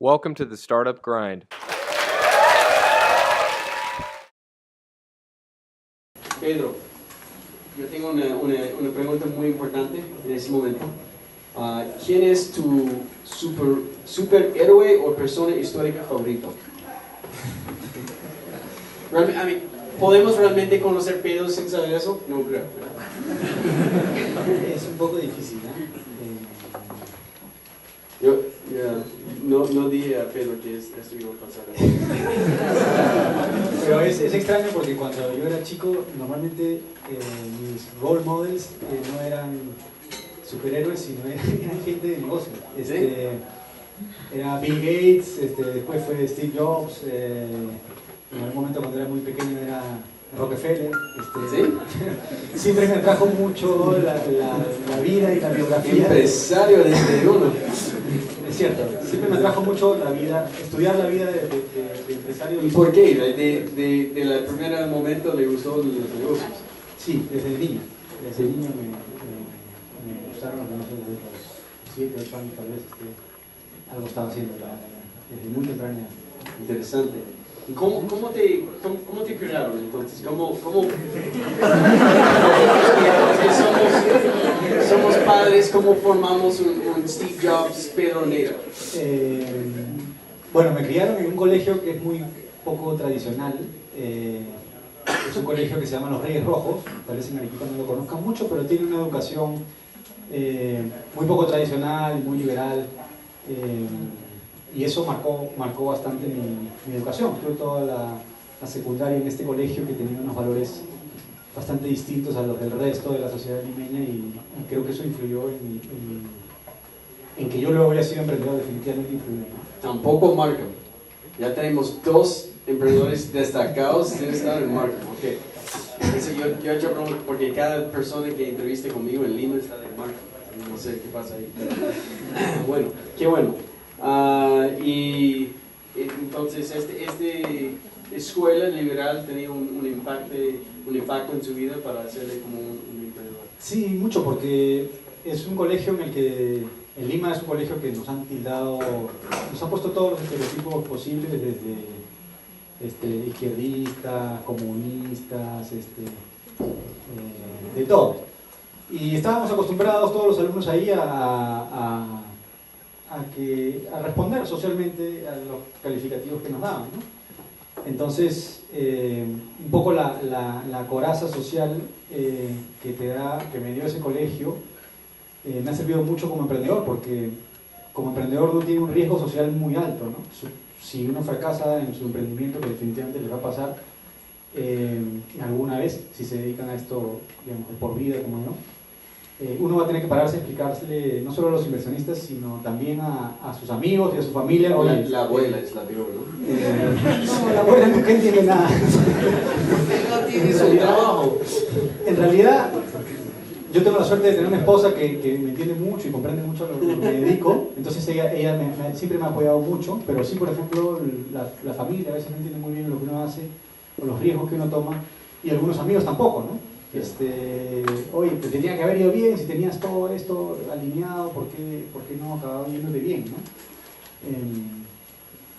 Welcome to the Startup Grind. Pedro, yo tengo una pregunta muy importante en este momento. ¿Quién es tu superhéroe o persona histórica favorito? ¿Podemos realmente conocer Pedro sin saber eso? No creo. Es un poco difícil, ¿no? Yo no dije a Pedro que esto iba a pasar. Pero es extraño porque cuando yo era chico, normalmente mis role models no eran superhéroes, sino eran gente de negocio. Era Bill Gates, después fue Steve Jobs, en algún momento cuando era muy pequeño era Rockefeller. Siempre me atrajo mucho la vida y la biografía. Empresario desde uno. Es cierto, siempre me atrajo mucho la vida, estudiar la vida de empresario. ¿Y por qué? ¿De la primera momento le gustó los negocios? Sí, desde niño. Desde niño me gustaron los negocios desde los 7, 8 años tal vez. Algo estaba haciendo desde muy temprana edad. Interesante. ¿Y cómo te crearon entonces? ¿Cómo? Porque somos padres, ¿cómo formamos un Steve Jobs Pedro Neira? Bueno, me criaron en un colegio que es muy poco tradicional. Es un colegio que se llama Los Reyes Rojos, tal vez en Arequipa no lo conozcan mucho, pero tiene una educación muy poco tradicional, muy liberal. Y eso marcó bastante mi educación. Tuve toda la secundaria en este colegio que tenía unos valores bastante distintos a los del resto de la sociedad limeña y creo que eso influyó en que yo luego haya sido emprendedor, definitivamente influyó. Tampoco Markham. Ya tenemos 2 emprendedores destacados en estar en Markham. Okay. Entonces yo he hecho preguntas porque cada persona que entreviste conmigo en Lima está de Markham. No sé qué pasa ahí. Bueno, qué bueno. Y entonces esta escuela liberal tenía un impacto en su vida para hacerle como un emprendedor. Sí, mucho, porque es un colegio en el que en Lima es un colegio que nos han tildado, nos han puesto todos los estereotipos posibles, desde izquierdistas, comunistas, de todo. Y estábamos acostumbrados todos los alumnos ahí a responder socialmente a los calificativos que nos daban, ¿no? Entonces, un poco la coraza social que me dio ese colegio me ha servido mucho como emprendedor, porque como emprendedor uno tiene un riesgo social muy alto, ¿no? Si uno fracasa en su emprendimiento, que definitivamente le va a pasar alguna vez, si se dedican a esto, digamos, por vida como yo, uno va a tener que pararse a explicarle no solo a los inversionistas, sino también a sus amigos y a su familia. La abuela es la peor, ¿no? No, la abuela nunca entiende nada. No tiene su trabajo. En realidad, yo tengo la suerte de tener una esposa que me entiende mucho y comprende mucho lo que me dedico, entonces ella siempre me ha apoyado mucho, pero sí, por ejemplo, la familia a veces no entiende muy bien lo que uno hace o los riesgos que uno toma, y algunos amigos tampoco, ¿no? Oye, te tenía que haber ido bien, si tenías todo esto alineado, ¿por qué no acababa yéndote bien, ¿no?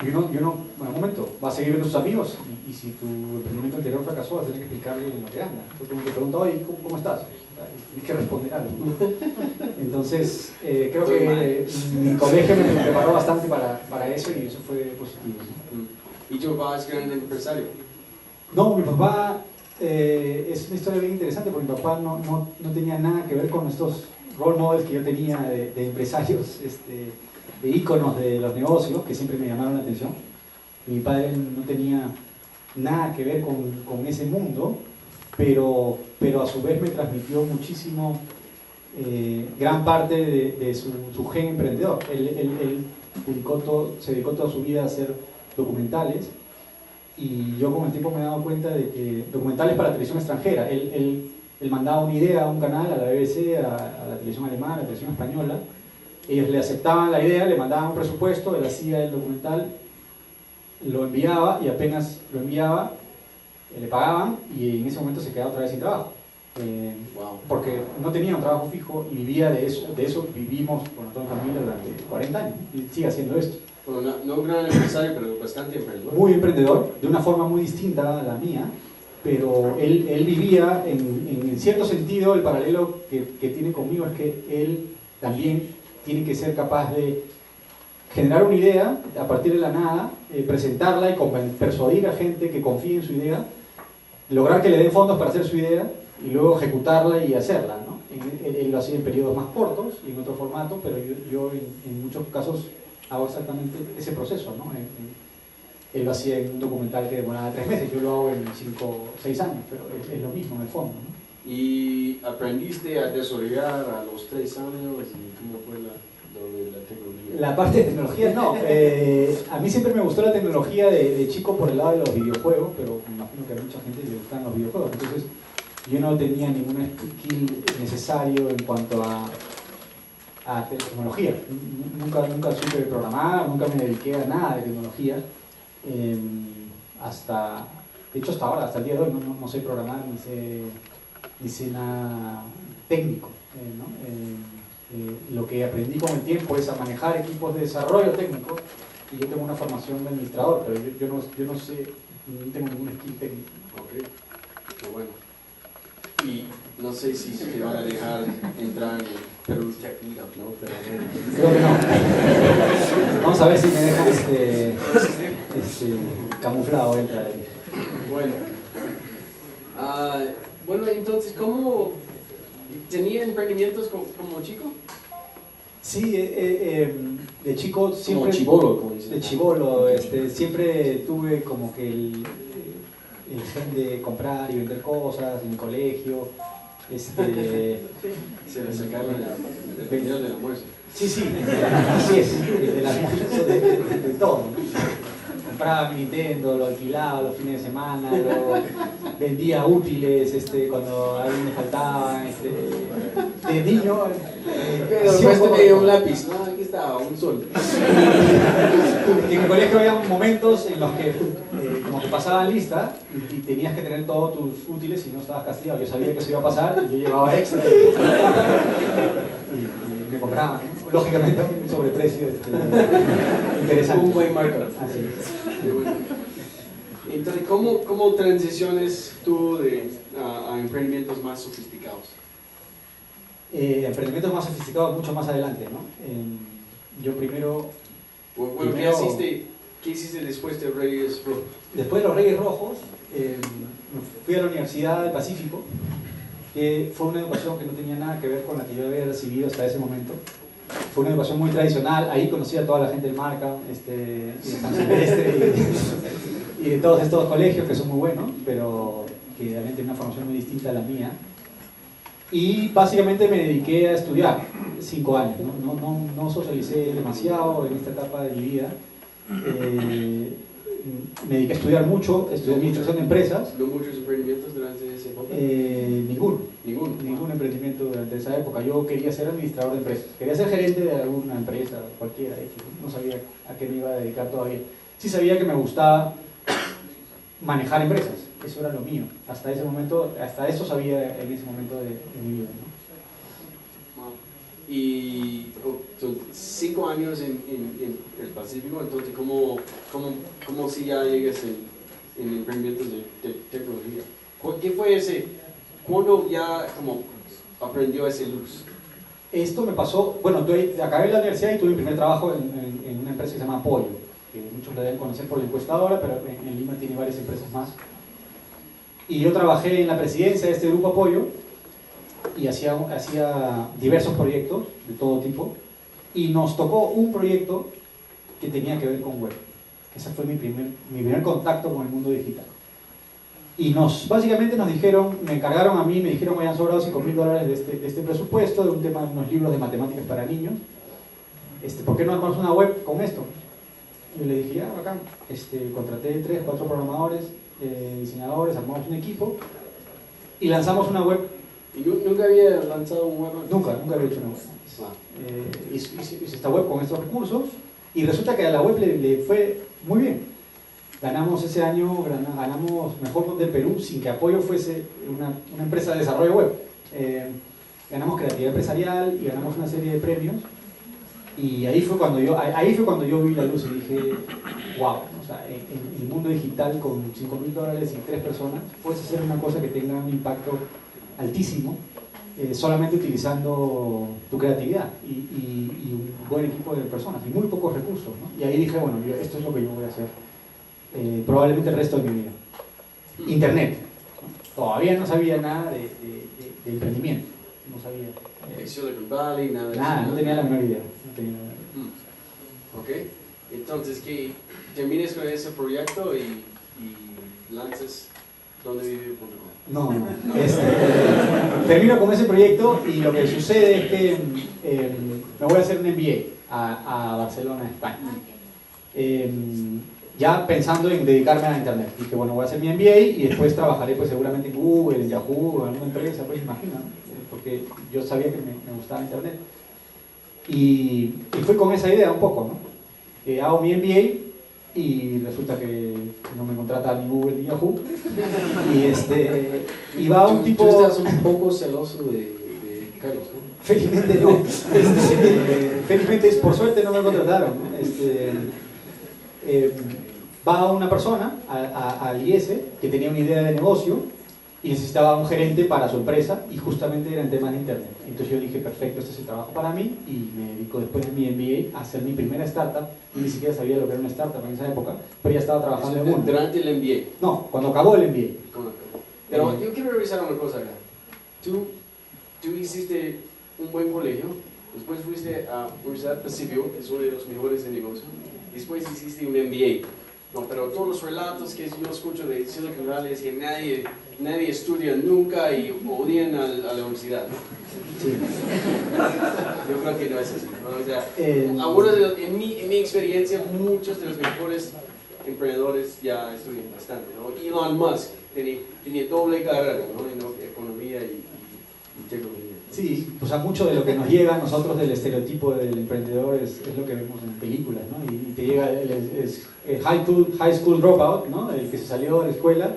Y uno, en algún momento, va a seguir viendo a sus amigos, y si tu emprendimiento anterior fracasó, vas a tener que explicarle en lo que anda. Entonces uno te pregunta, oye, ¿cómo estás? Tienes que responder algo, ¿no? Entonces, creo que mi colegio me preparó bastante para eso, y eso fue positivo, ¿no? ¿Y tu papá es gran empresario? No, mi papá es una historia bien interesante, porque mi papá no tenía nada que ver con estos role models que yo tenía de empresarios, de íconos de los negocios, que siempre me llamaron la atención. Mi padre no tenía nada que ver con ese mundo, pero a su vez me transmitió muchísimo, gran parte de su gen emprendedor. Él se dedicó toda su vida a hacer documentales, y yo con el tiempo me he dado cuenta de que documentales para televisión extranjera, él mandaba una idea a un canal, a la BBC, a la televisión alemana, a la televisión española, ellos le aceptaban la idea, le mandaban un presupuesto, él hacía el documental, lo enviaba, y apenas lo enviaba, le pagaban, y en ese momento se quedaba otra vez sin trabajo. Porque no tenía un trabajo fijo y vivía de eso vivimos con toda la familia durante 40 años, y sigue haciendo esto. Bueno, no un gran empresario, pero bastante emprendedor. Muy emprendedor, de una forma muy distinta a la mía, pero él vivía en cierto sentido, el paralelo que tiene conmigo es que él también tiene que ser capaz de generar una idea a partir de la nada, presentarla y persuadir a gente que confíe en su idea, lograr que le den fondos para hacer su idea y luego ejecutarla y hacerla, ¿no? Él lo hacía en periodos más cortos y en otro formato, pero yo en muchos casos hago exactamente ese proceso, ¿no? Él lo hacía en un documental que demoraba 3 meses, yo lo hago en 5 o 6 años, pero es lo mismo en el fondo, ¿no? ¿Y aprendiste a desarrollar a los 3 años? ¿Y cómo fue lo de la tecnología? La parte de tecnología no. A mí siempre me gustó la tecnología de chico por el lado de los videojuegos, pero me imagino que a mucha gente le gustan los videojuegos. Entonces yo no tenía ningún skill necesario en cuanto a tecnología. Nunca supe programar, nunca me dediqué a nada de tecnología. De hecho hasta ahora, hasta el día de hoy, no sé programar, ni sé nada técnico, ¿no? Lo que aprendí con el tiempo es a manejar equipos de desarrollo técnico, y yo tengo una formación de administrador, pero yo no sé, no tengo ningún skill técnico. Ok, qué bueno. Y no sé si te van a dejar entrar en Perú Tech Meetup, ¿no? Pero Creo que no. Vamos a ver si me dejan camuflado entrar ahí. bueno. Bueno, entonces, ¿cómo tenía emprendimientos como chico? Sí, de chico siempre... Como chibolo, como dicen. De chibolo, siempre tuve como que el gen de comprar y vender cosas en mi colegio. Se le sacaron el dinero del almuerzo. Sí, así es, de todo, ¿no? Compraba mi Nintendo, lo alquilaba los fines de semana, vendía útiles cuando a alguien me faltaba, de niño. Pero sí, después me dio un lápiz, no, aquí estaba, un sol. En mi colegio había momentos en los que como que pasaban lista y tenías que tener todos tus útiles y no estabas castigado. Yo sabía que eso iba a pasar y yo llevaba extra y me compraban, ¿no? Lógicamente un sobreprecio interesante. Un buen marco. Así es. Entonces, ¿cómo transiciones tú a emprendimientos más sofisticados? Emprendimientos más sofisticados mucho más adelante, ¿no? Yo primero... Bueno, ¿qué hiciste después de Reyes Rojos? Después de los Reyes Rojos, fui a la Universidad del Pacífico, que fue una educación que no tenía nada que ver con la que yo había recibido hasta ese momento. Fue una educación muy tradicional, ahí conocí a toda la gente del Marca, de San Silvestre y de todos estos colegios que son muy buenos, pero que realmente tienen una formación muy distinta a la mía. Y básicamente me dediqué a estudiar 5 años, no socialicé demasiado en esta etapa de mi vida. Me dediqué a estudiar mucho, estudié administración de empresas. ¿No muchos emprendimientos durante esa época? Ningún emprendimiento durante esa época. Yo quería ser administrador de empresas, quería ser gerente de alguna empresa, cualquiera, no sabía a qué me iba a dedicar todavía. Sí sabía que me gustaba manejar empresas, eso era lo mío. Hasta ese momento, hasta eso sabía en ese momento de mi vida, ¿no? Wow. Y son 5 años en el Pacífico, entonces ¿cómo si ya llegas en emprendimientos de tecnología? ¿Qué fue ese? ¿Cuándo ya como aprendió ese luz? Esto me pasó, bueno, acabé la universidad y tuve mi primer trabajo en una empresa que se llama Pollo, que muchos la deben conocer por la encuestadora, pero en Lima tiene varias empresas más. Y yo trabajé en la presidencia de este grupo Apoyo y hacía diversos proyectos de todo tipo, y nos tocó un proyecto que tenía que ver con web. Ese fue mi primer contacto con el mundo digital. Y básicamente nos dijeron, me encargaron a mí, me dijeron que habían sobrado $5.000 de este presupuesto, de un tema de unos libros de matemáticas para niños. ¿Por qué no armamos una web con esto? Yo le dije, bacán. Contraté 3, 4 programadores, diseñadores, armamos un equipo y lanzamos una web. ¿Y nunca había lanzado un web antes? Nunca había hecho una web. Hice esta web con estos recursos y resulta que a la web le fue muy bien. Ganamos ese año, ganamos Mejor Web del Perú sin que Apoyo fuese una empresa de desarrollo web. Ganamos creatividad empresarial y ganamos una serie de premios. Y ahí fue cuando yo vi la luz y dije, wow, o sea, en el mundo digital con $5.000 y 3 personas puedes hacer una cosa que tenga un impacto altísimo, solamente utilizando tu creatividad y un buen equipo de personas y muy pocos recursos, ¿no? Y ahí dije, bueno, esto es lo que yo voy a hacer probablemente el resto de mi vida. Internet, ¿no? Todavía no sabía nada de emprendimiento, no sabía. Silicon Valley, nada de Nada, eso. no tenía la menor idea. No tenía la menor idea. Ok, entonces que termines con ese proyecto y lances dondevive.com. No, no. Termino con ese proyecto y lo que sucede es que me voy a hacer un MBA a Barcelona, España. Ya pensando en dedicarme a Internet. Dije, bueno, voy a hacer mi MBA y después trabajaré pues seguramente en Google, en Yahoo, en alguna empresa, pues imagino, ¿no? Porque yo sabía que me gustaba Internet. Y fui con esa idea un poco, ¿no? Hago mi MBA y resulta que no me contrata ni Google ni Yahoo. Y va un tipo... Tú estás un poco celoso de Carlos, ¿no? Felizmente no. Felizmente, por suerte no me contrataron. Va una persona al IES que tenía una idea de negocio y necesitaba un gerente para su empresa y justamente era en temas de internet. Entonces yo dije, perfecto, este es el trabajo para mí y me dedico después de mi MBA a hacer mi primera startup. Y ni siquiera sabía lo que era una startup en esa época, pero ya estaba trabajando en uno. Durante el MBA. No, cuando acabó el MBA. Pero yo quiero revisar una cosa acá. Tú hiciste un buen colegio, después fuiste a Universidad Pacífico, que es uno de los mejores de negocio, después hiciste un MBA. No, pero todos los relatos que yo escucho de Silicon Valley es que nadie estudia nunca y odian a la universidad. Sí. Yo creo que no es así, ¿no? O sea, algunos en mi experiencia, muchos de los mejores emprendedores ya estudian bastante, ¿no? Elon Musk tenía doble carrera, ¿no? En economía y tecnología. Sí, o sea, mucho de lo que nos llega a nosotros del estereotipo del emprendedor es lo que vemos en películas, ¿no? Y te llega el high school dropout, ¿no? El que se salió de la escuela,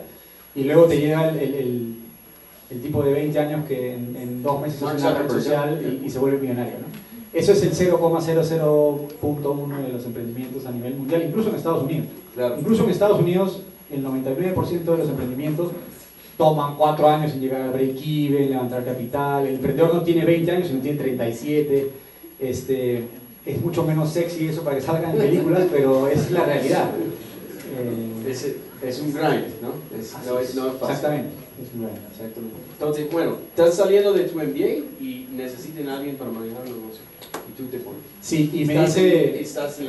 y luego te llega el tipo de 20 años que en 2 meses hace una red social y se vuelve millonario, ¿no? Eso es el 0,00.1 de los emprendimientos a nivel mundial, incluso en Estados Unidos. Claro. Incluso en Estados Unidos, el 99% de los emprendimientos toman 4 años en llegar al break-even, levantar capital. El emprendedor no tiene 20 años, sino tiene 37. Es mucho menos sexy eso para que salgan en películas, pero es la realidad. Es un grind, ¿no? No es fácil. Exactamente. Es un grind. Exactamente. Entonces, bueno, estás saliendo de tu MBA y necesitan a alguien para manejar el negocio. Y tú te pones. Sí, y me dice... Estás en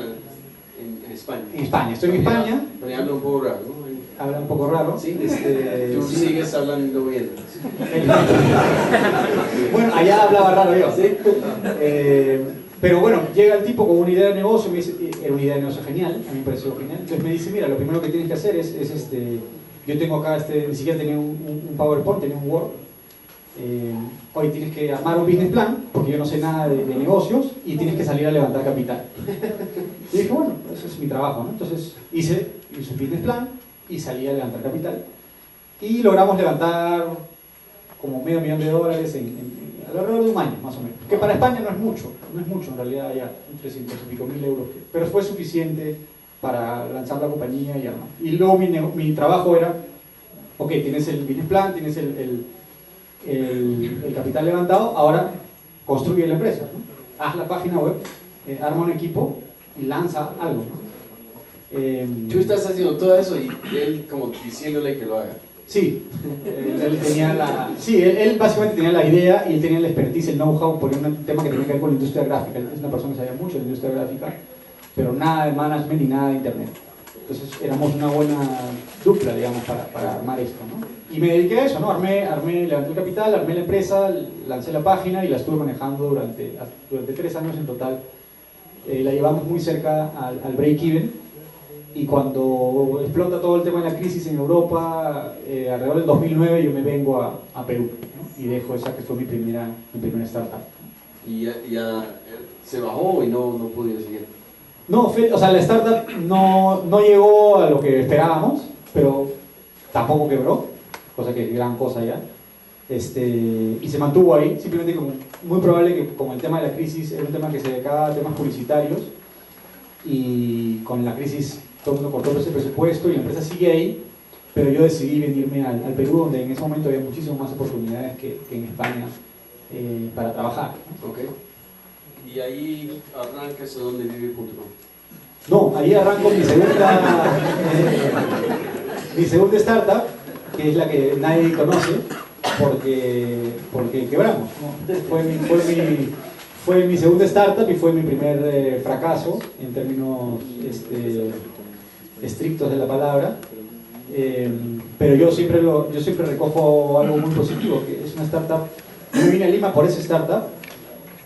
España. En España, estoy en España. Pero habla un poco raro, ¿no? Habla un poco raro. Sí, tú sí. sigues hablando bien. Bueno, allá hablaba raro yo, ¿sí? Pero bueno, llega el tipo con una idea de negocio, me dice, era una idea de negocio genial, a mí me pareció genial. Entonces me dice, mira, lo primero que tienes que hacer es yo tengo acá, ni siquiera tenía un PowerPoint, tenía un Word. Hoy tienes que armar un business plan, porque yo no sé nada de negocios, y tienes que salir a levantar capital. Y dije, bueno, eso es mi trabajo, ¿no? Entonces hice un business plan y salí a levantar capital. Y logramos levantar como $500,000 alrededor de un año, más o menos. Que para España no es mucho en realidad, ya 300 y pico mil euros, pero fue suficiente para lanzar la compañía y armar. Y luego mi trabajo era, ok, tienes el business plan, tienes el capital levantado, ahora construye la empresa, ¿no? Haz la página web, arma un equipo y lanza algo, ¿no? Tú estás haciendo todo eso y él como diciéndole que lo haga. Sí, él básicamente tenía la idea y él tenía la expertise, el know-how por un tema que tenía que ver con la industria gráfica. Él es una persona que sabía mucho de la industria gráfica, pero nada de management ni nada de internet. Entonces éramos una buena dupla, digamos, para armar esto, ¿no? Y me dediqué a eso, ¿no? Levanté el capital, armé la empresa, lancé la página y la estuve manejando durante 3 años en total. La llevamos muy cerca al break-even. Y cuando explota todo el tema de la crisis en Europa, alrededor del 2009 yo me vengo a Perú, ¿no? Y dejo esa que fue mi primera startup. Y ya se bajó y no pudo seguir. No, o sea, la startup no llegó a lo que esperábamos, pero tampoco quebró, cosa que es gran cosa ya. y se mantuvo ahí, simplemente como muy probable que como el tema de la crisis era un tema que se dedicaba a temas publicitarios y con la crisis todo el mundo cortó ese presupuesto y la empresa sigue ahí, pero yo decidí venirme al Perú, donde en ese momento había muchísimas más oportunidades que en España para trabajar. Ok. Y ahí arrancas a dondevive.com. No, ahí arranco mi segunda startup, que es la que nadie conoce, porque quebramos, ¿no? Fue mi segunda startup y fue mi primer fracaso en términos estrictos de la palabra. Pero yo siempre recojo algo muy positivo, que es una startup. Yo vine a Lima por esa startup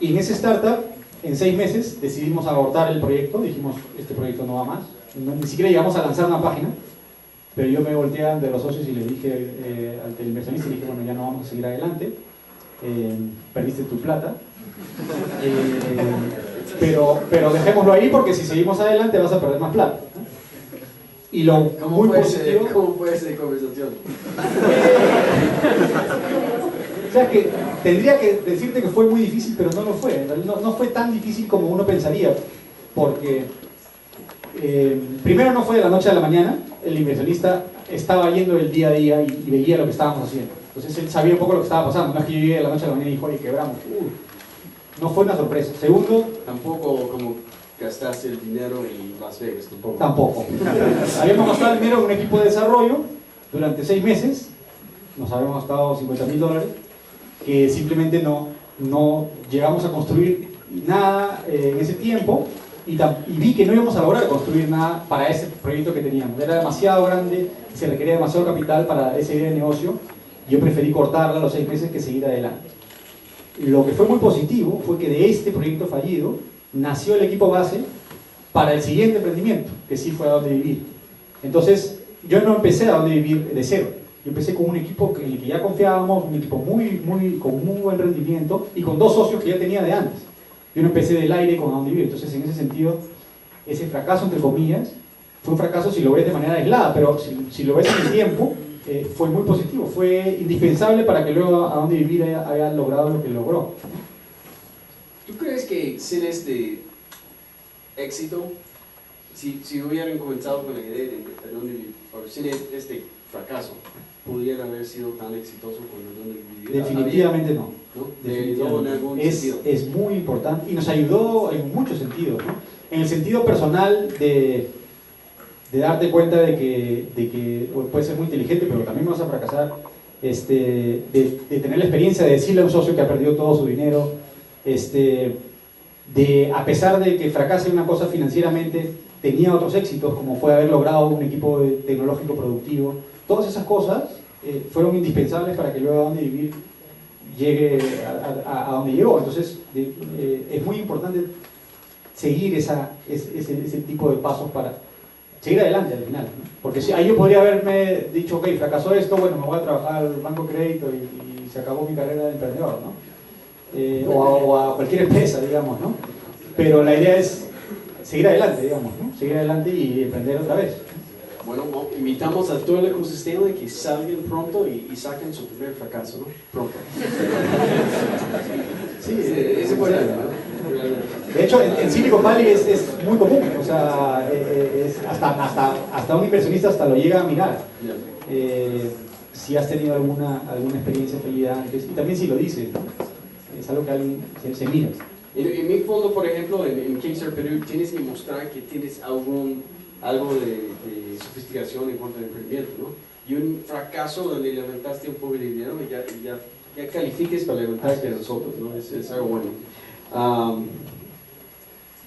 y en esa startup en 6 meses decidimos abortar el proyecto, dijimos este proyecto no va más, ni siquiera llegamos a lanzar una página, pero yo me volteé ante los socios y le dije ante el inversionista, le dije bueno, ya no vamos a seguir adelante, perdiste tu plata, pero dejémoslo ahí porque si seguimos adelante vas a perder más plata. Y lo ¿Cómo muy fue positivo, ¿Cómo fue esa conversación? o sea, que tendría que decirte que fue muy difícil, pero no lo fue. No fue tan difícil como uno pensaría, porque primero no fue de la noche a la mañana, el inversionista estaba yendo el día a día y veía lo que estábamos haciendo. Entonces él sabía un poco lo que estaba pasando, no es que yo llegué de la noche a la mañana y dijo, oye, quebramos. No fue una sorpresa. Segundo, Tampoco como gastaste el dinero en Las Vegas, tampoco. tampoco. Habíamos gastado el dinero en un equipo de desarrollo durante 6 meses, nos habíamos gastado $50,000, que simplemente no llegamos a construir nada en ese tiempo y vi que no íbamos a lograr construir nada para ese proyecto que teníamos. Era demasiado grande, se requería demasiado capital para esa idea de negocio y yo preferí cortarla a los 6 meses que seguir adelante. Lo que fue muy positivo fue que de este proyecto fallido nació el equipo base para el siguiente emprendimiento, que sí fue A Dónde Vivir. Entonces, yo no empecé a Dónde Vivir de cero. Yo empecé con un equipo en el que ya confiábamos, un equipo con muy buen rendimiento y con 2 socios que ya tenía de antes. Yo no empecé del aire con A Dónde Vivir. Entonces, en ese sentido, ese fracaso, entre comillas, fue un fracaso si lo ves de manera aislada, pero si lo ves en el tiempo, fue muy positivo. Fue indispensable para que luego A Dónde Vivir haya logrado lo que logró. ¿Tú crees que sin este éxito, si hubieran comenzado con la idea de dónde vivir, o sin este fracaso, pudiera haber sido tan exitoso con dónde vivir? Definitivamente no. ¿No? Definitivamente. En algún Es sentido. muy importante y nos ayudó en muchos sentidos, ¿no? En el sentido personal de darte cuenta de que puedes ser muy inteligente, pero también vas a fracasar, de tener la experiencia de decirle a un socio que ha perdido todo su dinero, a pesar de que fracase una cosa financieramente, tenía otros éxitos, como fue haber logrado un equipo tecnológico productivo. Todas esas cosas fueron indispensables para que luego A Dónde Vivir llegue a donde llegó. Entonces, es muy importante seguir ese tipo de pasos para seguir adelante al final, ¿no? Porque ahí yo podría haberme dicho, ok, fracasó esto, bueno, me voy a trabajar al banco de crédito y se acabó mi carrera de emprendedor, ¿no? O a cualquier empresa, digamos, ¿no? Pero la idea es seguir adelante, digamos, ¿no? Seguir adelante y emprender otra vez. Bueno, invitamos a todo el ecosistema de que salgan pronto y saquen su primer fracaso, ¿no? Pronto. Sí, ese fue ¿no? De hecho, en Silicon Valley es muy común, o sea, hasta un inversionista hasta lo llega a mirar. Si has tenido alguna experiencia feliz antes, y también si lo dices, ¿no? Es algo que alguien se mira. En mi fondo, por ejemplo, en Kickstarter Perú, tienes que mostrar que tienes algo de sofisticación en cuanto al emprendimiento, ¿no? Y un fracaso donde levantaste un poco de dinero y ya califiques para levantarte a nosotros, ¿no? Es algo bueno.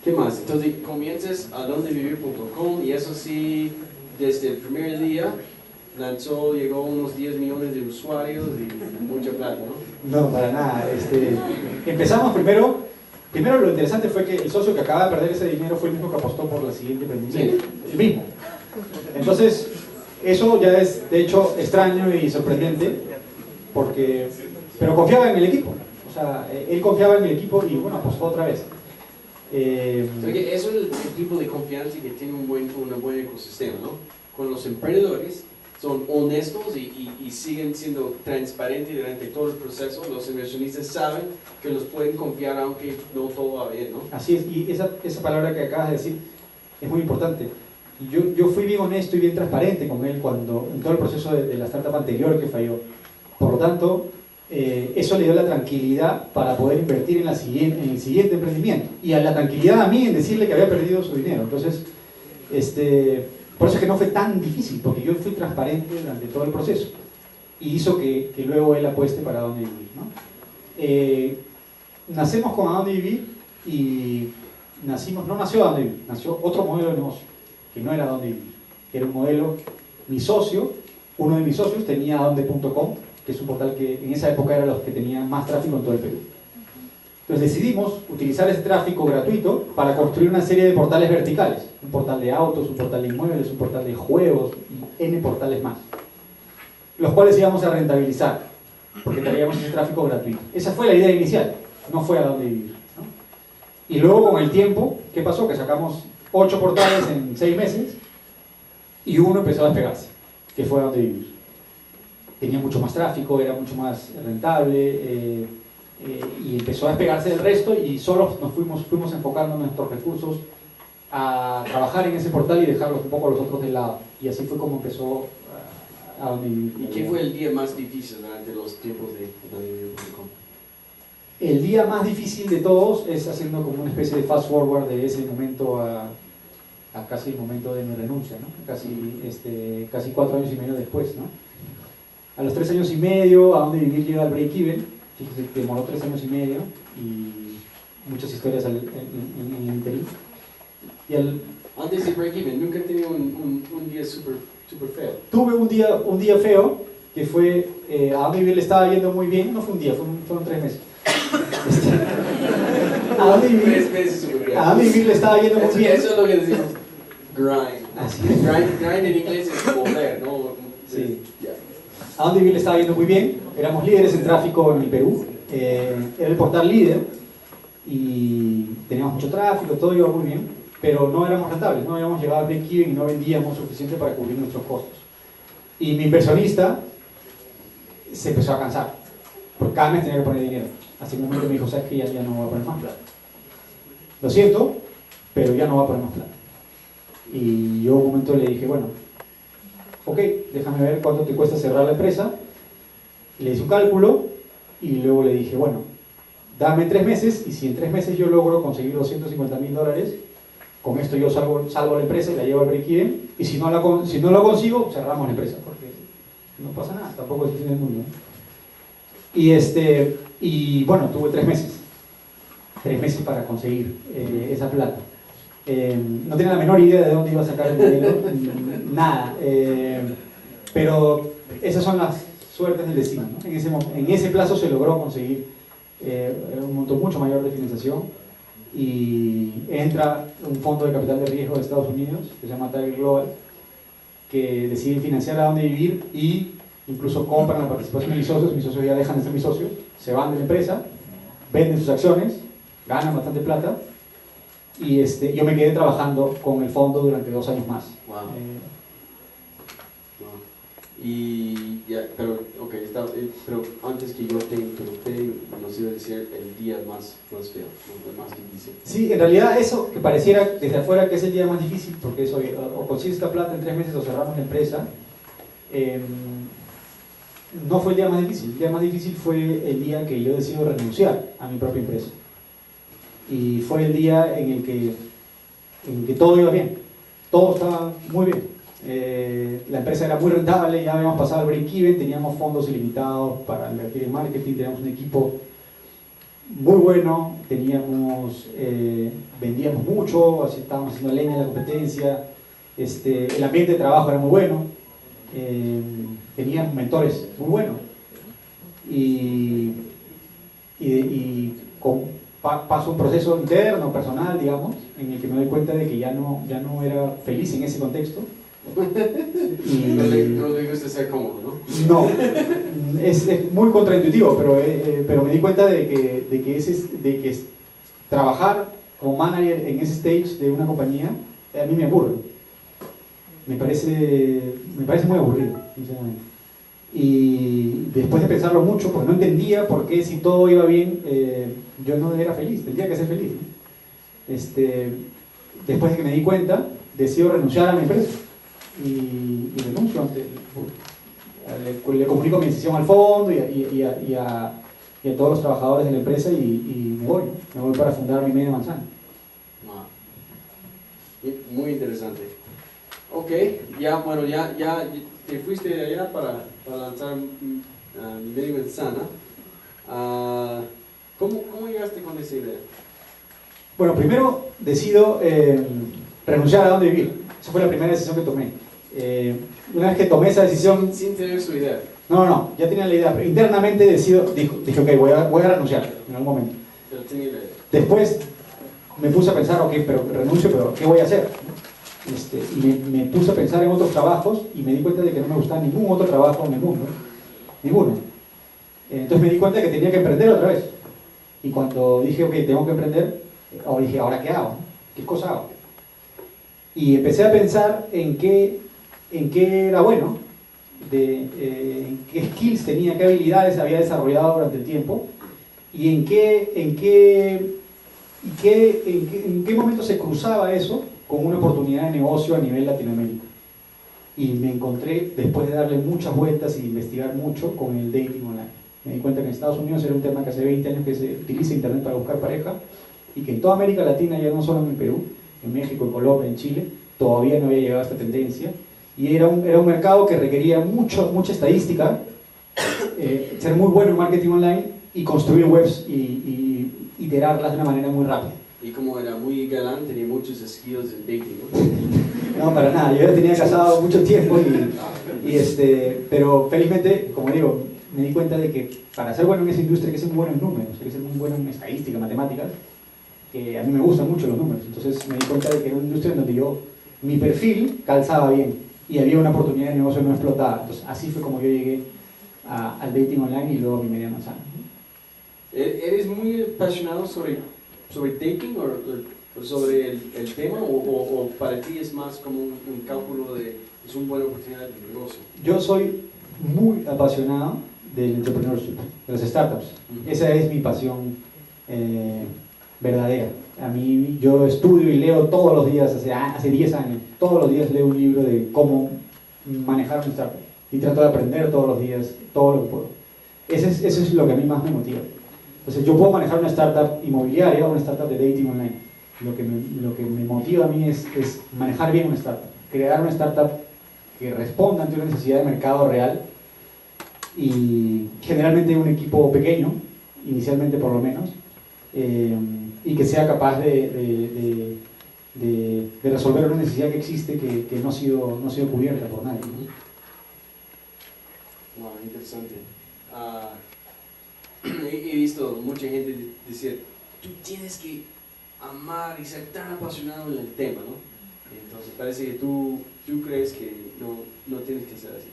¿Qué más? Entonces comienzas a dondevivir.com y eso sí, desde el primer día llegó a unos 10 millones de usuarios y mucha plata, ¿no? No, para nada. Empezamos primero lo interesante fue que el socio que acaba de perder ese dinero fue el mismo que apostó por la siguiente emprendimiento. ¿Sí? El mismo. Entonces, eso ya es de hecho extraño y sorprendente, pero confiaba en el equipo. O sea, él confiaba en el equipo y bueno, apostó otra vez. Oye, eso es el tipo de confianza que tiene un buen ecosistema, ¿no? Con los emprendedores, son honestos y siguen siendo transparentes durante todo el proceso, los inversionistas saben que los pueden confiar aunque no todo va bien, ¿no? Así es, y esa palabra que acabas de decir es muy importante. Yo fui bien honesto y bien transparente con él en todo el proceso de la startup anterior que falló. Por lo tanto, eso le dio la tranquilidad para poder invertir en el siguiente emprendimiento. Y a la tranquilidad a mí en decirle que había perdido su dinero. Entonces, por eso es que no fue tan difícil, porque yo fui transparente durante todo el proceso. Y hizo que luego él apueste para dónde vivir, ¿no? Nacemos con a dónde vivir y no nació a dónde vivir, nació otro modelo de negocio, que no era a dónde vivir. Era un modelo, uno de mis socios tenía adonde.com, que es un portal que en esa época era los que tenían más tráfico en todo el Perú. Entonces decidimos utilizar ese tráfico gratuito para construir una serie de portales verticales. Un portal de autos, un portal de inmuebles, un portal de juegos y N portales más. Los cuales íbamos a rentabilizar, porque traíamos ese tráfico gratuito. Esa fue la idea inicial, no fue a dónde vivir, ¿no? Y luego con el tiempo, ¿qué pasó? Que sacamos 8 portales en 6 meses y uno empezó a despegarse, que fue a dónde vivir. Tenía mucho más tráfico, era mucho más rentable y empezó a despegarse del resto y solo nos fuimos enfocando nuestros recursos a trabajar en ese portal y dejarlos un poco a los otros de lado. Y así fue como empezó a dónde vivir. ¿Y qué fue el día más difícil durante los tiempos de adondevivir.com? El día más difícil de todos es haciendo como una especie de fast forward de ese momento a casi el momento de mi renuncia, ¿no? Casi 4 años y medio después, ¿no? A los 3 años y medio, a dónde vivir llega al break-even. Fíjese que demoró 3 años y medio y muchas historias en el interín. Antes de break-even, nunca he tenido un día súper feo. Tuve un día feo, que fue, a dónde vivir le estaba yendo muy bien, no fue un día, fueron 3 meses. A dónde vivir le estaba yendo muy bien. Eso es lo que decimos, grind. Así Grind en inglés es volver, ¿no? Sí. A dónde vivir le estaba yendo muy bien, éramos líderes en tráfico en el Perú, era el portal líder y teníamos mucho tráfico, todo iba muy bien, pero no éramos rentables, no habíamos llegado al break-even y no vendíamos suficiente para cubrir nuestros costos. Y mi inversionista se empezó a cansar, porque cada mes tenía que poner dinero. Así que un momento me dijo, ¿sabes qué? Ya no voy a poner más plata. Lo siento, pero ya no voy a poner más plata. Y yo un momento le dije, bueno, ok, déjame ver cuánto te cuesta cerrar la empresa. Le hice un cálculo y luego le dije, bueno, dame 3 meses y si en 3 meses yo logro conseguir $250,000, con esto yo salvo la empresa y la llevo al break-even, y si no lo consigo, cerramos la empresa, porque no pasa nada, tampoco es el fin del mundo, ¿no? Y bueno, tuve 3 meses para conseguir esa plata. No tenía la menor idea de dónde iba a sacar el dinero, nada, pero esas son las suertes del destino, ¿no? En ese plazo se logró conseguir un monto mucho mayor de financiación y entra un fondo de capital de riesgo de Estados Unidos que se llama Tiger Global, que decide financiar a dónde vivir y incluso compran la participación de mis socios ya dejan de ser mis socios, se van de la empresa, venden sus acciones, ganan bastante plata y yo me quedé trabajando con el fondo durante 2 años más. Wow. Y ya, pero antes que yo te interrumpí, nos iba a decir el día más feo, el más difícil. Sí, en realidad eso que pareciera desde afuera que es el día más difícil, porque es o consigues esta plata en 3 meses o cerramos la empresa, no fue el día más difícil. El día más difícil fue el día que yo decido renunciar a mi propia empresa. Y fue el día en el que todo iba bien, todo estaba muy bien. La empresa era muy rentable, ya habíamos pasado el break-even, teníamos fondos ilimitados para invertir en marketing, teníamos un equipo muy bueno, vendíamos mucho, así estábamos haciendo leña de la competencia, el ambiente de trabajo era muy bueno, teníamos mentores muy buenos y paso un proceso interno, personal, digamos, en el que me doy cuenta de que ya no era feliz en ese contexto. No le gusta ser cómodo, ¿no? No, es muy contraintuitivo, pero me di cuenta de que trabajar como manager en ese stage de una compañía a mí me aburre. me parece muy aburrido, sinceramente. Y después de pensarlo mucho, pues no entendía por qué si todo iba bien, yo no era feliz, tendría que ser feliz, ¿no? Después de que me di cuenta, decido renunciar a mi empresa y renuncio le comunico mi decisión al fondo y a todos los trabajadores de la empresa y me voy, ¿no? Me voy para fundar mi media manzana. Wow. Muy interesante. Ok, ya, bueno, ya te fuiste de allá para lanzar mi media manzana. ¿Cómo llegaste con esa idea? Bueno, primero decido renunciar a dónde vivir. Esa fue la primera decisión que tomé. Una vez que tomé esa decisión... Sin tener su idea. No, ya tenía la idea, pero internamente dije, ok, voy a renunciar en algún momento. Pero tenía la idea. Después me puse a pensar, ok, pero renuncio, pero ¿qué voy a hacer? Y me puse a pensar en otros trabajos y me di cuenta de que no me gustaba ningún otro trabajo en el mundo. Ninguno. Entonces me di cuenta de que tenía que emprender otra vez. Y cuando dije, ok, tengo que emprender, dije, ¿ahora qué hago? ¿Qué cosa hago? Y empecé a pensar en qué era bueno, en qué skills tenía, qué habilidades había desarrollado durante el tiempo y en qué momento se cruzaba eso con una oportunidad de negocio a nivel Latinoamérica. Y me encontré, después de darle muchas vueltas y investigar mucho, con el dating online. Me di cuenta que en Estados Unidos era un tema que hace 20 años que se utiliza internet para buscar pareja y que en toda América Latina, ya no solo en Perú, en México, en Colombia, en Chile, todavía no había llegado a esta tendencia. Y era un mercado que requería mucha estadística, ser muy bueno en marketing online y construir webs y iterarlas de una manera muy rápida. Y como era muy galán, tenía muchos skills en dating, ¿no? No, para nada. Yo ya tenía casado mucho tiempo pero felizmente, como digo, me di cuenta de que para ser bueno en esa industria hay que ser muy bueno en números, hay que ser muy bueno en estadística, matemáticas, que a mí me gustan mucho los números. Entonces me di cuenta de que era una industria en donde mi perfil calzaba bien y había una oportunidad de negocio no explotada. Entonces así fue como yo llegué al dating online y luego a mi media manzana. ¿Eres muy apasionado sobre dating o sobre el tema o para ti es más como un cálculo es una buena oportunidad de negocio? Yo soy muy apasionado del entrepreneurship, de las startups. Esa es mi pasión verdadera. A mí, yo estudio y leo todos los días, hace 10 años, todos los días leo un libro de cómo manejar una startup y trato de aprender todos los días todo lo que puedo. Eso es lo que a mí más me motiva. Entonces yo puedo manejar una startup inmobiliaria o una startup de dating online. Lo que me motiva a mí es manejar bien una startup, crear una startup que responda ante una necesidad de mercado real y generalmente un equipo pequeño, inicialmente por lo menos, y que sea capaz de resolver una necesidad que existe que no ha sido cubierta por nadie, ¿no? Wow, interesante. He visto mucha gente decir, tú tienes que amar y ser tan apasionado en el tema, ¿no? Entonces parece que tú crees que no tienes que ser así.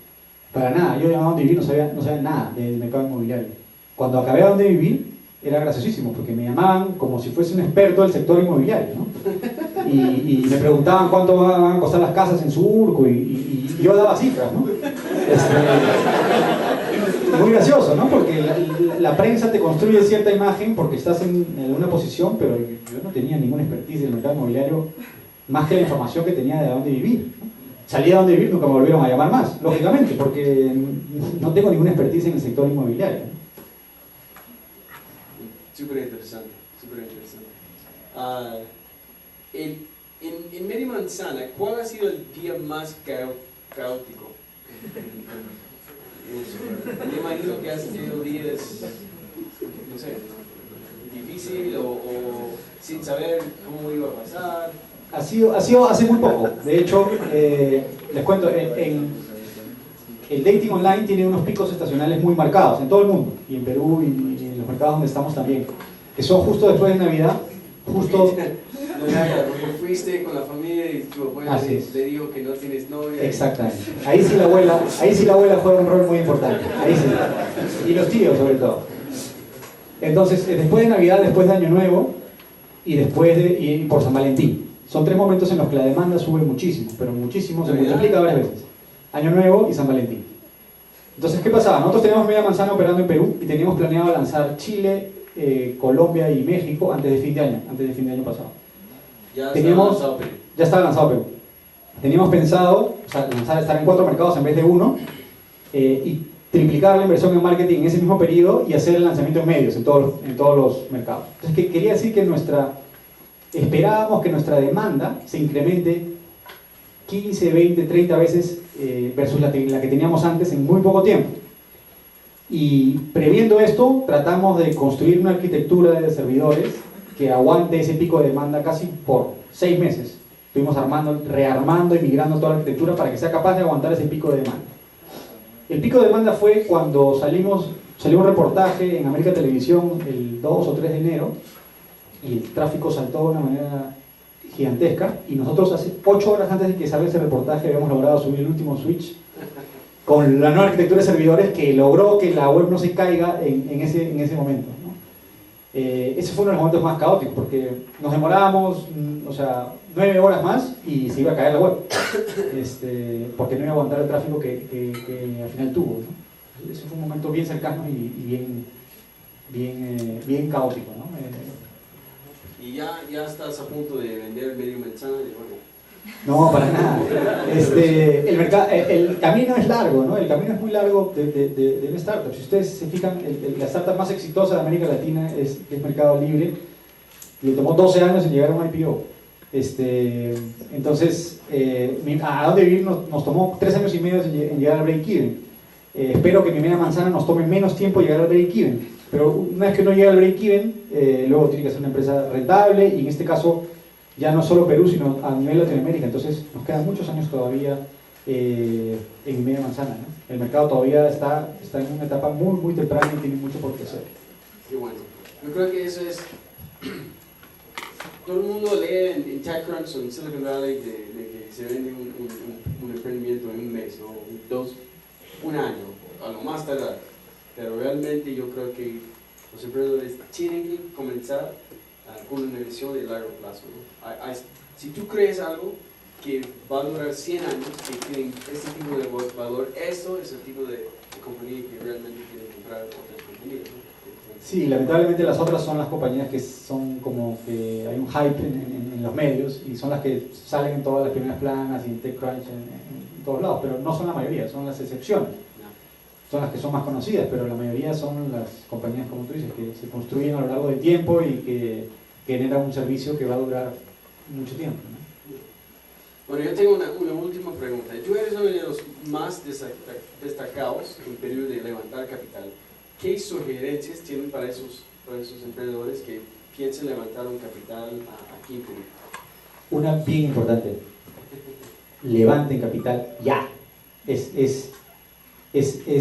Para nada, yo a donde vivir no sabía nada del mercado inmobiliario. Cuando acabé a donde vivir era graciosísimo porque me llamaban como si fuese un experto del sector inmobiliario, ¿no? Y me preguntaban cuánto van a costar las casas en Surco y yo daba cifras, ¿no? Muy gracioso, ¿no? Porque la prensa te construye cierta imagen porque estás en una posición, pero yo no tenía ninguna expertise del mercado inmobiliario más que la información que tenía de dónde vivir, ¿no? Salí de dónde vivir, nunca me volvieron a llamar más, lógicamente, porque no tengo ninguna expertise en el sector inmobiliario, ¿no? Súper interesante, súper interesante. En Media Manzana, ¿cuál ha sido el día más caótico? Me imagino que has tenido días, no sé, difícil o sin saber cómo iba a pasar. Ha sido hace muy poco. De hecho, les cuento, el dating online tiene unos picos estacionales muy marcados en todo el mundo, y en Perú y en los mercados donde estamos también, que son justo después de Navidad, justo... Porque fuiste con la familia y tu abuela te dijo que no tienes novia. Exactamente. Ahí sí la abuela juega un rol muy importante. Ahí sí. Y los tíos sobre todo. Entonces, después de Navidad, después de Año Nuevo y por San Valentín. son 3 momentos en los que la demanda sube muchísimo, pero muchísimo, se ¿Navidad? multiplica varias veces. Año Nuevo y San Valentín. Entonces, ¿qué pasaba? Nosotros teníamos media manzana operando en Perú y teníamos planeado lanzar Chile, Colombia y México antes de fin de año pasado. Ya Teníamos- está lanzado, pero- Ya estaba lanzado Perú. Teníamos pensado, o sea, estar en 4 mercados en vez de 1 y triplicar la inversión en marketing en ese mismo periodo y hacer el lanzamiento en medios en todos los mercados. Entonces, ¿qué quería decir? Que esperábamos que nuestra demanda se incremente 15, 20, 30 veces versus la que teníamos antes en muy poco tiempo. Y previendo esto, tratamos de construir una arquitectura de servidores que aguante ese pico de demanda casi por 6 meses. Estuvimos rearmando y migrando toda la arquitectura para que sea capaz de aguantar ese pico de demanda. El pico de demanda fue cuando salió un reportaje en América Televisión el 2 o 3 de enero y el tráfico saltó de una manera gigantesca y nosotros hace 8 horas antes de que salga ese reportaje habíamos logrado subir el último switch con la nueva arquitectura de servidores que logró que la web no se caiga en ese momento, ¿no? Ese fue uno de los momentos más caóticos porque nos demorábamos, o sea, 9 horas más y se iba a caer la web porque no iba a aguantar el tráfico que al final tuvo, ¿no? Ese fue un momento bien cercano y bien caótico, ¿no? Y ya estás a punto de vender medio manzana y bueno, No, para nada. El camino es largo, ¿no? El camino es muy largo de una startup. Si ustedes se fijan, la startup más exitosa de América Latina es Mercado Libre y le tomó 12 años en llegar a un IPO. Entonces, a dónde vivir nos tomó 3 años y medio en llegar al break-even. Espero que mi media manzana nos tome menos tiempo llegar al break-even. Pero una vez que uno llega al break-even, luego tiene que ser una empresa rentable y en este caso ya no solo Perú, sino a nivel Latinoamérica. Entonces nos quedan muchos años todavía en media manzana, ¿no? El mercado todavía está en una etapa muy, muy temprana y tiene mucho por crecer. qué bueno. Yo creo que eso es. Todo el mundo lee en TechCrunch o en Silicon Valley de que se vende un emprendimiento en un mes, ¿no? Un año, a lo más tardar. Pero realmente yo creo que los emprendedores tienen que comenzar con una visión de largo plazo, ¿no? Si tú crees algo que va a durar 100 años, que tiene este tipo de valor, eso es el tipo de compañía que realmente quieren comprar otras compañías, ¿no? Sí, lamentablemente las otras son las compañías que son como que hay un hype en los medios y son las que salen en todas las primeras planas y en TechCrunch en todos lados, pero no son la mayoría, son las excepciones. Son las que son más conocidas, pero la mayoría son las compañías, como tú dices, que se construyen a lo largo del tiempo y que generan un servicio que va a durar mucho tiempo, ¿no? Bueno, yo tengo una última pregunta. Tú eres uno de los más destacados en periodo de levantar capital. ¿Qué sugerencias tienen para esos emprendedores que piensen levantar un capital aquí en Perú? Una bien importante: levanten capital ya. Es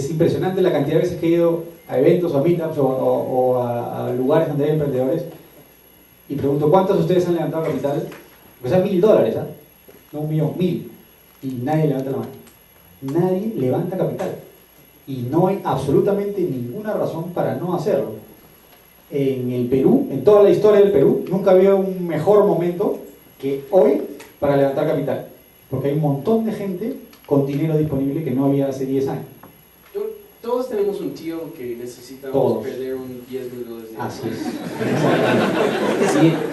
impresionante la cantidad de veces que he ido a eventos o a meetups o a lugares donde hay emprendedores y pregunto ¿cuántos de ustedes han levantado capital? Pues sea $1.000, ¿eh? No 1.000.000, 1.000, y nadie levanta la mano. Nadie levanta capital y no hay absolutamente ninguna razón para no hacerlo. En el Perú, en toda la historia del Perú, nunca había un mejor momento que hoy para levantar capital, porque hay un montón de gente con dinero disponible que no había hace 10 años. Todos tenemos un tío que necesita perder un $10.000. Así es.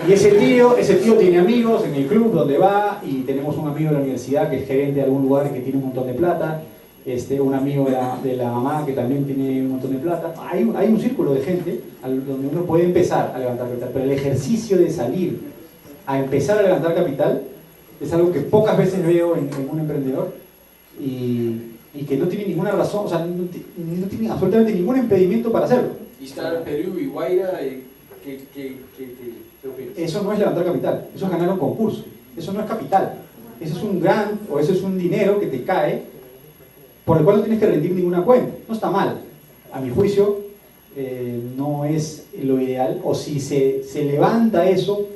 Y ese tío tiene amigos en el club donde va, y tenemos un amigo de la universidad que es gerente de algún lugar que tiene un montón de plata, un amigo de la mamá que también tiene un montón de plata. Hay un círculo de gente donde uno puede empezar a levantar capital, pero el ejercicio de salir a empezar a levantar capital es algo que pocas veces veo en un emprendedor y que no tiene ninguna razón, o sea, no tiene absolutamente ningún impedimento para hacerlo. Y estar en Perú y Guaira, ¿qué opinas? Eso no es levantar capital, eso es ganar un concurso, eso no es capital, eso es un grant o eso es un dinero que te cae por el cual no tienes que rendir ninguna cuenta. No está mal, a mi juicio no es lo ideal, o si se levanta eso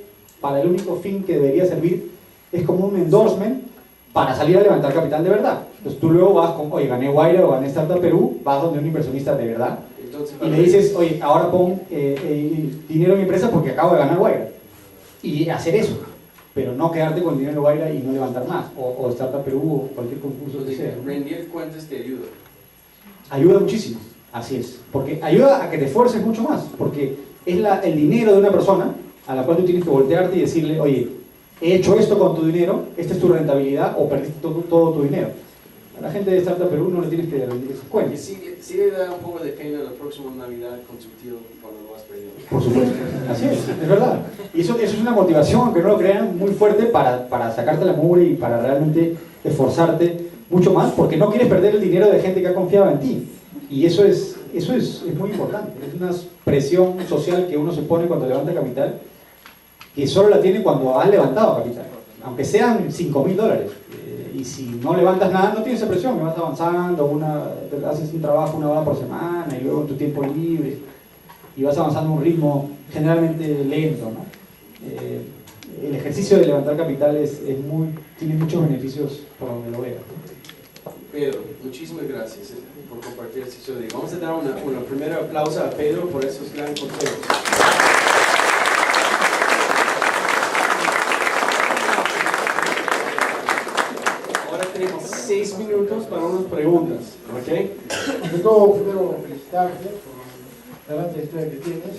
para el único fin que debería servir, es como un endorsement para salir a levantar capital de verdad. Entonces tú luego vas con, oye, gané Guaira o gané Startup Perú, vas donde un inversionista de verdad. Entonces, Y le dices, oye, ahora pon dinero en mi empresa porque acabo de ganar Guaira. Y hacer eso. pero no quedarte con el dinero Guaira y no levantar más, o Startup Perú, o cualquier concurso que sea. Rendir cuentas te ayuda. Ayuda muchísimo, así es, porque ayuda a que te esfuerces mucho más, porque es el dinero de una persona a la cual tú tienes que voltearte y decirle, oye, he hecho esto con tu dinero, esta es tu rentabilidad, o perdiste todo tu dinero. A la gente de Startup Perú no le tienes que rendir esas Y cuentas. sí le da un poco de pena la próxima Navidad con su tío cuando lo has perdido. Por supuesto, así es verdad. Y eso es una motivación, aunque no lo crean, muy fuerte para sacarte la mugre y para realmente esforzarte mucho más, porque no quieres perder el dinero de gente que ha confiado en ti. Y eso es muy importante. Es una presión social que uno se pone cuando levanta capital, que solo la tiene cuando has levantado capital, aunque sean $5.000. Y si no levantas nada, no tienes esa presión, vas avanzando, haces un trabajo 1 hora por semana y luego en tu tiempo libre, y vas avanzando a un ritmo generalmente lento, ¿no? El ejercicio de levantar capital tiene muchos beneficios por donde lo veas. Pedro, muchísimas gracias por compartir esta historia. Vamos a dar una primera aplauso a Pedro por esos gran consejos. Ahora tenemos 6 minutos para unas preguntas, ¿ok? Ante todo, primero felicitarte por la gran trayectoria que tienes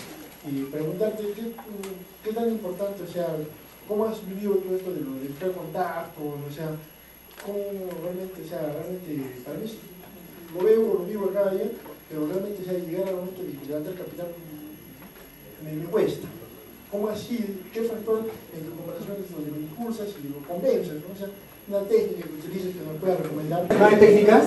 y preguntarte qué tan importante, o sea, cómo has vivido todo esto de lo del pre-contacto, o sea, cómo realmente, o sea, realmente, para mí lo veo, lo vivo cada día, pero realmente, o sea, llegar al momento de levantar capital me cuesta. ¿Cómo así? ¿Qué factor en tu comparación es donde lo impulsas y lo convences? ¿No? O sea, una técnica que utilices que nos pueda recomendar. No hay técnica.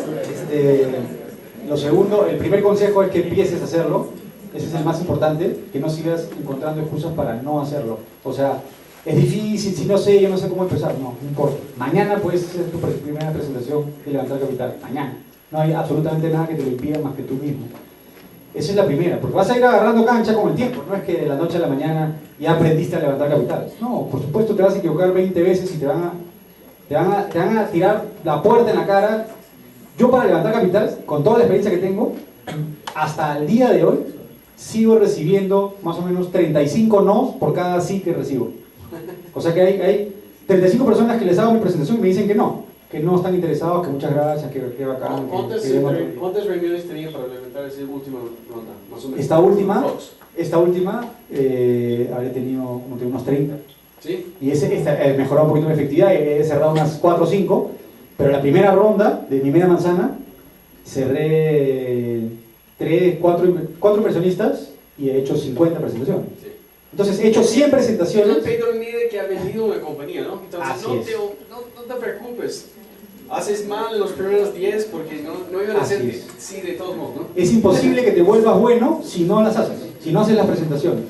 Lo segundo, el primer consejo es que empieces a hacerlo. Ese es el más importante, que no sigas encontrando excusas para no hacerlo. O sea, es difícil, si no sé, yo no sé cómo empezar. No importa. Mañana puedes hacer tu primera presentación de levantar capital. Mañana. No hay absolutamente nada que te lo impida más que tú mismo. Esa es la primera, porque vas a ir agarrando cancha con el tiempo. No es que de la noche a la mañana ya aprendiste a levantar capital. No, por supuesto te vas a equivocar 20 veces y te van a tirar la puerta en la cara. Yo para levantar capital, con toda la experiencia que tengo, hasta el día de hoy, sigo recibiendo más o menos 35 no por cada sí que recibo. O sea que hay 35 personas que les hago mi presentación y me dicen que no están interesados, que muchas gracias, que bacán. ¿Cuántas reuniones tenía para levantar esa última ronda? Más o menos. Esta última habré tenido como que unos 30. ¿Sí? Y he mejorado un poquito mi efectividad, he cerrado unas 4 o 5, pero la primera ronda de mi media manzana cerré 4 inversionistas y he hecho 50 presentaciones. Sí. Entonces he hecho 100 presentaciones. Pedro mide que ha vendido una compañía, ¿no? Entonces no te preocupes. Haces mal en los primeros 10 porque no iban a ser sí de todos modos, ¿no? Es imposible que te vuelvas bueno si no las haces, si no haces las presentaciones.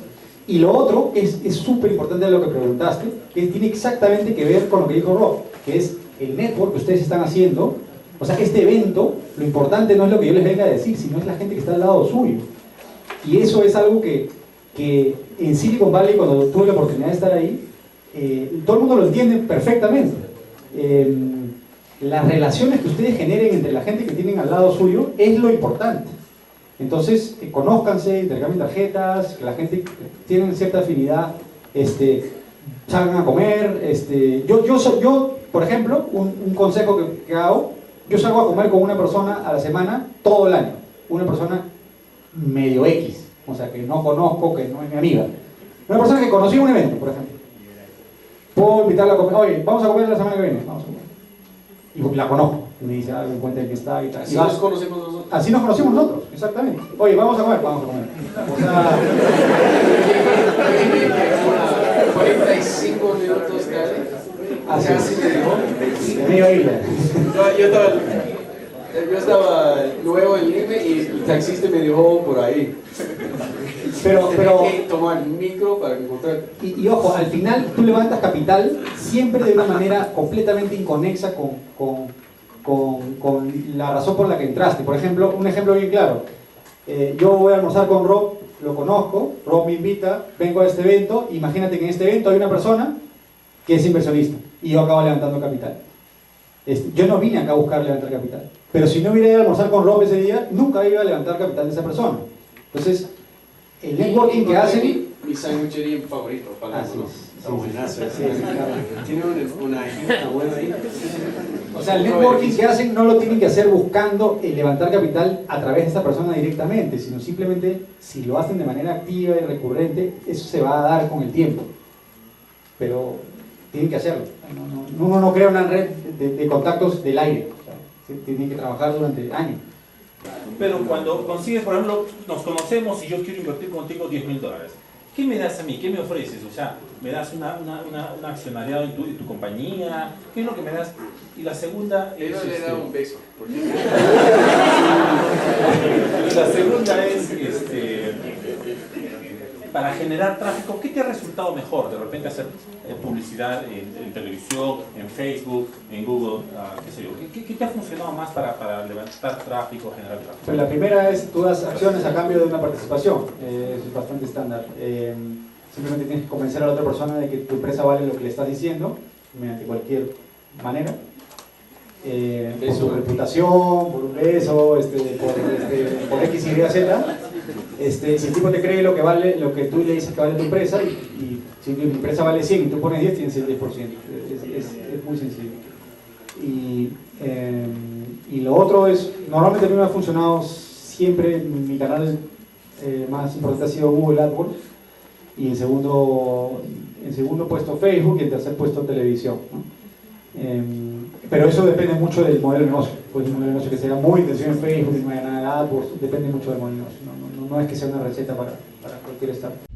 Y lo otro es súper importante de lo que preguntaste, que tiene exactamente que ver con lo que dijo Rob, que es el network que ustedes están haciendo. O sea, este evento, lo importante no es lo que yo les venga a decir, sino es la gente que está al lado suyo. Y eso es algo que en Silicon Valley, cuando tuve la oportunidad de estar ahí, todo el mundo lo entiende perfectamente. Las relaciones que ustedes generen entre la gente que tienen al lado suyo es lo importante. Entonces, conózcanse, intercambien tarjetas, que la gente tiene cierta afinidad, salgan a comer. Yo, por ejemplo, un consejo que hago, yo salgo a comer con una persona a la semana todo el año. Una persona medio X, o sea, que no conozco, que no es mi amiga. Una persona que conocí en un evento, por ejemplo. Puedo invitarla a comer, oye, vamos a comer la semana que viene, vamos a comer. Y la conozco, y me dice, me cuenta en qué está y tal. Así nos conocemos nosotros. Así nos conocimos nosotros, exactamente. Oye, vamos a comer, vamos a comer. O sea, 45 minutos casi me dijo. de medio isla. Yo estaba nuevo en Lima y el taxista me dejó por ahí. Pero Tenía que tomar micro para encontrar. y ojo, al final tú levantas capital siempre de una manera completamente inconexa con la razón por la que entraste. Por ejemplo, un ejemplo bien claro. Yo voy a almorzar con Rob, lo conozco, Rob me invita, vengo a este evento, imagínate que en este evento hay una persona que es inversionista y yo acabo levantando capital. Yo no vine acá a buscar levantar capital, pero si no hubiera ido a almorzar con Rob ese día, nunca iba a levantar capital de esa persona. Entonces, el networking que hacen... Mi sándwichería favorito, Así ¿no? es. Está buenazo. Sí, sí, claro. Tiene una agenda buena ahí. O sea, el networking que hacen no lo tienen que hacer buscando levantar capital a través de esta persona directamente, sino simplemente si lo hacen de manera activa y recurrente, eso se va a dar con el tiempo. Pero tienen que hacerlo. Uno no crea una red de contactos del aire. O sea, tienen que trabajar durante años. Pero cuando consigues, por ejemplo, nos conocemos y yo quiero invertir contigo $10.000, ¿qué me das a mí? ¿Qué me ofreces? O sea, ¿me das un accionariado en tu compañía? ¿Qué es lo que me das? Y la segunda es... Él le da un beso. Y la segunda es, para generar tráfico, ¿qué te ha resultado mejor? De repente hacer publicidad en televisión, en Facebook, en Google, qué sé yo. ¿Qué te ha funcionado más para levantar tráfico, generar tráfico? Pues la primera es, tú das acciones a cambio de una participación. Es bastante estándar. Simplemente tienes que convencer a la otra persona de que tu empresa vale lo que le estás diciendo, mediante cualquier manera. Por su reputación, por un beso, por X, Y, Z. Si el tipo te cree lo que vale, lo que tú le dices que vale tu empresa, y si tu empresa vale 100 y tú pones 10, tienes el 10%. Es muy sencillo. Y lo otro es, normalmente a mí me ha funcionado siempre, mi canal más importante ha sido Google AdWords, y en segundo puesto Facebook, y en tercer puesto televisión, ¿no? Pero eso depende mucho del modelo de negocio. Pues un modelo de negocio que sea muy intensivo en Facebook y no haya nada de AdWords, depende mucho del modelo de negocio. No es que sea una receta para cualquier startup.